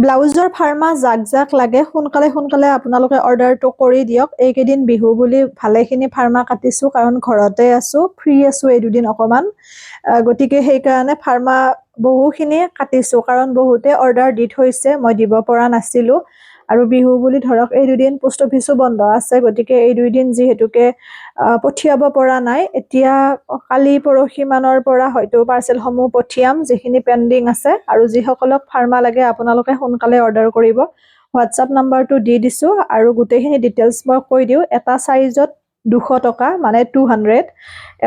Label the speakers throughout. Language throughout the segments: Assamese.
Speaker 1: ব্লাউজৰ ফাৰ্মা জাক লাগে সোনকালে আপোনালোকে অৰ্ডাৰটো কৰি দিয়ক। এইকেইদিন বিহু বুলি ভালেখিনি ফাৰ্মা কাটিছোঁ কাৰণ ঘৰতে আছোঁ, ফ্ৰী আছোঁ এই দুদিন অকণমান। গতিকে সেইকাৰণে ফাৰ্মা বহুখিনি কাটিছোঁ কাৰণ বহুতে অৰ্ডাৰ দি থৈছে, মই দিব পৰা নাছিলোঁ। আৰু বিহু বুলি ধৰক এই দুদিন পোষ্ট অফিচো বন্ধ আছে, গতিকে এই দুদিন যিহেতুকে পঠিয়াব পৰা নাই। এতিয়া কালি পৰহি মানৰ পৰা হয়তো পাৰ্চেলসমূহ পঠিয়াম যিখিনি পেণ্ডিং আছে। আৰু যিসকলক ফাৰ্মা লাগে আপোনালোকে সোনকালে অৰ্ডাৰ কৰিব। হোৱাটছআপ নাম্বাৰটো দি দিছোঁ আৰু গোটেইখিনি ডিটেইলছ মই কৈ দিওঁ। এটা চাইজত 200 টকা মানে 200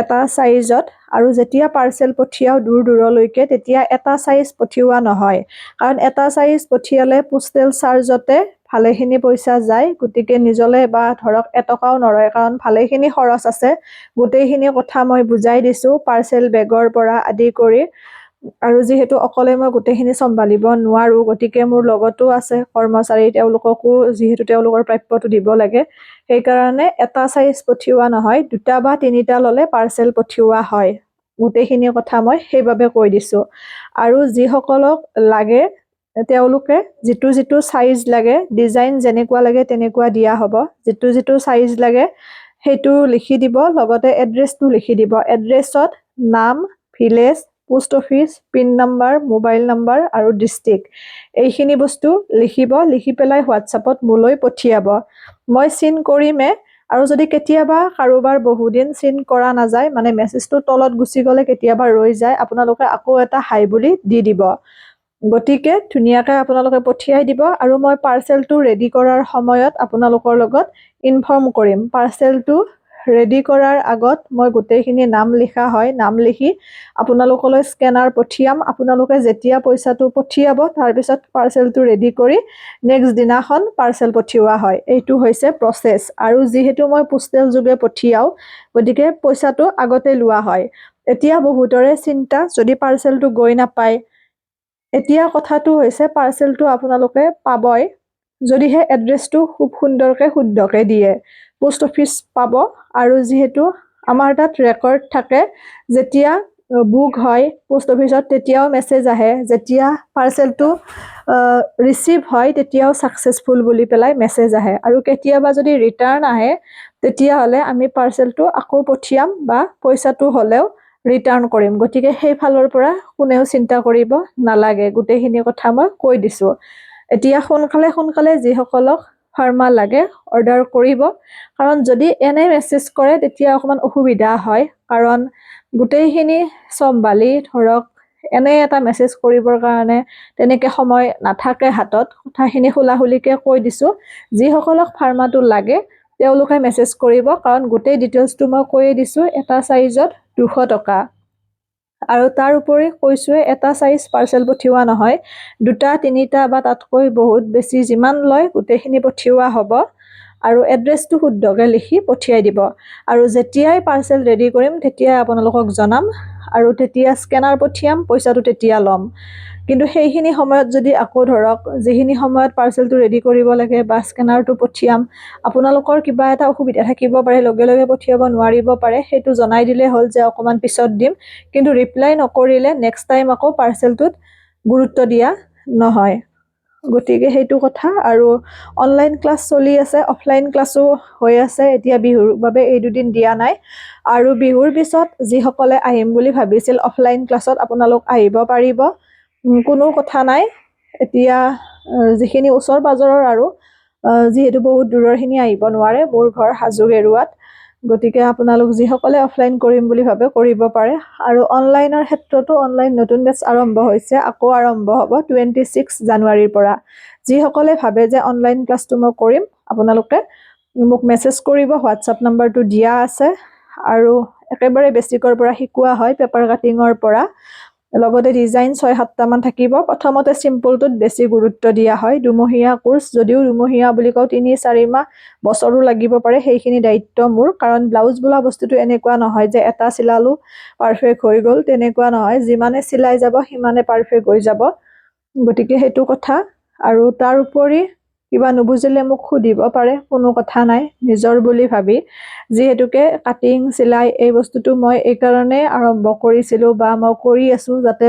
Speaker 1: এটা চাইজত। আৰু যেতিয়া পাৰ্চেল পঠিয়াও দূৰলৈকে তেতিয়া এটা চাইজ পঠিওৱা নহয়, কাৰণ এটা চাইজ পঠিয়ালে পোষ্টেল চাৰ্জতে ভালেখিনি পইচা যায়। গতিকে নিজলে বা ধৰক এটকাও নৰয় কাৰণ ভালেখিনি খৰচ আছে। গোটেইখিনি কথা মই বুজাই দিছোঁ, পাৰ্চেল বেগৰ পৰা আদি কৰি। আৰু যিহেতু অকলে মই গোটেইখিনি চম্ভালিব নোৱাৰোঁ, গতিকে মোৰ লগতো আছে কৰ্মচাৰী, তেওঁলোককো যিহেতু তেওঁলোকৰ প্ৰাপ্যটো দিব লাগে। সেইকাৰণে এটা চাইজ পঠিওৱা নহয়, 2টা বা 3টা ল'লে পাৰ্চেল পঠিওৱা হয়। গোটেইখিনি কথা মই সেইবাবে কৈ দিছোঁ। আৰু যিসকলক লাগে তেওঁলোকে যিটো চাইজ লাগে, ডিজাইন যেনেকুৱা লাগে তেনেকুৱা দিয়া হ'ব। যিটো চাইজ লাগে সেইটো লিখি দিব, লগতে এড্ৰেছটো লিখি দিব। এড্ৰেছত নাম, village, post office, pin number, mobile number আৰু ডিষ্ট্ৰিক্ট এইখিনি বস্তু লিখিব। লিখি পেলাই হোৱাটছআপত মোলৈ পঠিয়াব। মই চিন কৰিমে। আৰু যদি কেতিয়াবা কাৰোবাৰ বহুদিন চিন কৰা নাযায়, মানে মেছেজটো তলত গুচি গ'লে কেতিয়াবা ৰৈ যায়, আপোনালোকে আকৌ এটা হাই বুলি দি দিব। গতিকে ধুনীয়াকৈ আপোনালোকে পঠিয়াই দিব। আৰু মই পাৰ্চেলটো ৰেডি কৰাৰ সময়ত আপোনালোকৰ লগত ইনফৰ্ম কৰিম। পাৰ্চেলটো ৰেডি কৰাৰ আগত মই গোটেইখিনি নাম লিখা হয়, নাম লিখি আপোনালোকলৈ স্কেনাৰ পঠিয়াম। আপোনালোকে যেতিয়া পইচাটো পঠিয়াব তাৰপিছত পাৰ্চেলটো ৰেডি কৰি নেক্সট দিনাখন পাৰ্চেল পঠিওৱা হয়। এইটো হৈছে প্ৰচেছ। আৰু যিহেতু মই পোষ্টেল যোগে পঠিয়াওঁ, গতিকে পইচাটো আগতে লোৱা হয়। এতিয়া বহুতৰে চিন্তা যদি পাৰ্চেলটো গৈ নাপায়। এতিয়া কথাটো হৈছে পাৰ্চেলটো আপোনালোকে পাবই যদিহে এড্ৰেছটো খুব সুন্দৰকৈ শুদ্ধকৈ দিয়ে। পোষ্ট অফিচ পাব। আৰু যিহেতু আমাৰ তাত ৰেকৰ্ড থাকে, যেতিয়া বুক হয় পোষ্ট অফিচত তেতিয়াও মেছেজ আহে, যেতিয়া পাৰ্চেলটো ৰিচিভ হয় তেতিয়াও ছাকচেছফুল বুলি পেলাই মেছেজ আহে। আৰু কেতিয়াবা যদি ৰিটাৰ্ণ আহে তেতিয়াহ'লে আমি পাৰ্চেলটো আকৌ পঠিয়াম বা পইচাটো হ'লেও ৰিটাৰ্ণ কৰিম। গতিকে সেইফালৰ পৰা কোনেও চিন্তা কৰিব নালাগে। গোটেইখিনি কথা মই কৈ দিছোঁ। এতিয়া সোনকালে যিসকলক ফাৰ্মা লাগে অৰ্ডাৰ কৰিব, কাৰণ যদি এনে মেছেজ কৰে তেতিয়া অকণমান অসুবিধা হয়। কাৰণ গোটেইখিনি চম্ভালি ধৰক এনে এটা মেছেজ কৰিবৰ কাৰণে তেনেকৈ সময় নাথাকে হাতত। কথাখিনি খোলাখুলিকৈ কৈ দিছোঁ। যিসকলক ফাৰ্মাটো লাগে তেওঁলোকে মেছেজ কৰিব, কাৰণ গোটেই ডিটেইলছটো মই কৈয়ে দিছোঁ। এটা চাইজত 200 টকা। আৰু তাৰ উপৰি কৈছোঁৱে এটা চাইজ পাৰ্চেল পঠিওৱা নহয়, 2টা 3টা বা তাতকৈ বহুত বেছি যিমান লয় গোটেইখিনি পঠিওৱা হ'ব। আৰু এড্ৰেছটো শুদ্ধকৈ লিখি পঠিয়াই দিব। আৰু যেতিয়াই পাৰ্চেল ৰেডি কৰিম তেতিয়াই আপোনালোকক জনাম। আৰু তেতিয়া স্কেনাৰ পঠিয়াম, পইচাটো তেতিয়া ল'ম। কিন্তু সেইখিনি সময়ত যদি আকৌ ধৰক যিখিনি সময়ত পাৰ্চেলটো ৰেডি কৰিব লাগে বা স্কেনাৰটো পঠিয়াম, আপোনালোকৰ কিবা এটা অসুবিধা থাকিব পাৰে, লগে পঠিয়াব নোৱাৰিব পাৰে, সেইটো জনাই দিলে হ'ল যে অকণমান পিছত দিম। কিন্তু ৰিপ্লাই নকৰিলে নেক্সট টাইম আকৌ পাৰ্চেলটোত গুৰুত্ব দিয়া নহয়। গতিকে সেইটো কথা। আৰু অনলাইন ক্লাছ চলি আছে, অফলাইন ক্লাছো হৈ আছে। এতিয়া বিহুৰ বাবে এই দুদিন দিয়া নাই। আৰু বিহুৰ পিছত যিসকলে আহিম বুলি ভাবিছিল অফলাইন ক্লাছত আপোনালোক আহিব পাৰিব, কোনো কথা নাই। এতিয়া যিখিনি ওচৰ পাজৰৰ আৰু যিহেতু বহুত দূৰৰখিনি আহিব নোৱাৰে, মোৰ ঘৰ হাজোগেৰুৱাত। গতিকে আপোনালোক যিসকলে অফলাইন কৰিম বুলি ভাবে কৰিব পাৰে। আৰু অনলাইনৰ ক্ষেত্ৰতো অনলাইন নতুন বেটছ আৰম্ভ হৈছে, আকৌ আৰম্ভ হ'ব 26 জানুৱাৰীৰ পৰা। যিসকলে ভাবে যে অনলাইন ক্লাছটো মই কৰিম, আপোনালোকে মোক মেছেজ কৰিব। হোৱাটছআপ নাম্বাৰটো দিয়া আছে। আৰু একেবাৰে বেছিকৰ পৰা শিকোৱা হয়, পেপাৰ কাটিঙৰ পৰা। লগতে ডিজাইন 6-7টামান থাকিব। প্ৰথমতে চিম্পলটোত বেছি গুৰুত্ব দিয়া হয়। দুমহীয়া কোৰ্চ, যদিও দুমহীয়া বুলি কওঁ 3-4 মাহ, বছৰো লাগিব পাৰে, সেইখিনি দায়িত্ব মোৰ। কাৰণ ব্লাউজ বোলা বস্তুটো এনেকুৱা নহয় যে এটা চিলালোঁ পাৰফেক্ট হৈ গ'ল, তেনেকুৱা নহয়। যিমানে চিলাই যাব সিমানে পাৰফেক্ট হৈ যাব। গতিকে সেইটো কথা। আৰু তাৰ উপৰি কিবা নুবুজিলে মোক সুধিব পাৰে, কোনো কথা নাই, নিজৰ বুলি ভাবি। যিহেতুকে কাটিং চিলাই এই বস্তুটো মই এইকাৰণে আৰম্ভ কৰিছিলোঁ বা মই কৰি আছোঁ, যাতে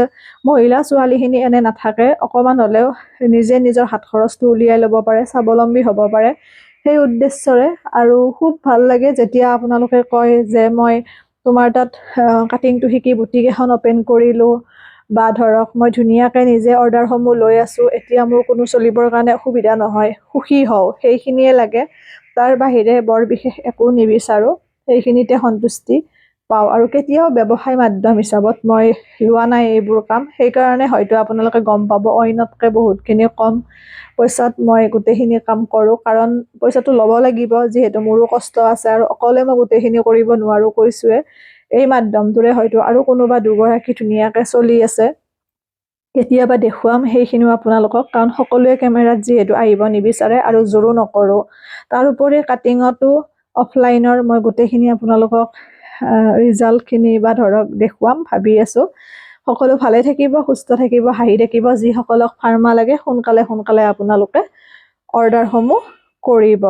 Speaker 1: মহিলা ছোৱালীখিনি এনে নাথাকে, অকণমান হ'লেও নিজে নিজৰ হাত খৰচটো উলিয়াই ল'ব পাৰে, স্বাৱলম্বী হ'ব পাৰে, সেই উদ্দেশ্যৰে। আৰু খুব ভাল লাগে যেতিয়া আপোনালোকে কয় যে মই তোমাৰ তাত কাটিংটো শিকি বুটিক এখন অপেন কৰিলোঁ, বা ধৰক মই ধুনীয়াকৈ নিজে অৰ্ডাৰসমূহ লৈ আছোঁ, এতিয়া মোৰ কোনো চলিবৰ কাৰণে অসুবিধা নহয়, সুখী হওঁ, সেইখিনিয়ে লাগে। তাৰ বাহিৰে বৰ বিশেষ একো নিবিচাৰোঁ, সেইখিনিতে সন্তুষ্টি পাওঁ। আৰু কেতিয়াও ব্যৱসায় মাধ্যম হিচাপত মই লোৱা নাই এইবোৰ কাম, সেইকাৰণে হয়তো আপোনালোকে গম পাব অন্যতকৈ বহুতখিনি কম পইচাত মই গোটেইখিনি কাম কৰোঁ। কাৰণ পইচাটো ল'ব লাগিব, যিহেতু মোৰো কষ্ট আছে, আৰু অকলে মই গোটেইখিনি কৰিব নোৱাৰোঁ। কৈছোঁৱে, এই মাধ্যমটোৰে হয়তো আৰু কোনোবা দুগৰাকী ধুনীয়াকৈ চলি আছে, কেতিয়াবা দেখুৱাম সেইখিনিও আপোনালোকক, কাৰণ সকলোৱে কেমেৰাত যিহেতু আহিব নিবিচাৰে আৰু জোৰো নকৰোঁ। তাৰোপৰি কাটিঙতো অফলাইনৰ মই গোটেইখিনি আপোনালোকক ৰিজাল্টখিনি বা ধৰক দেখুৱাম ভাবি আছোঁ। সকলো ভালে থাকিব, সুস্থ থাকিব, হাঁহি থাকিব। যিসকলক ফাৰ্মা লাগে সোনকালে আপোনালোকে অৰ্ডাৰসমূহ কৰিব।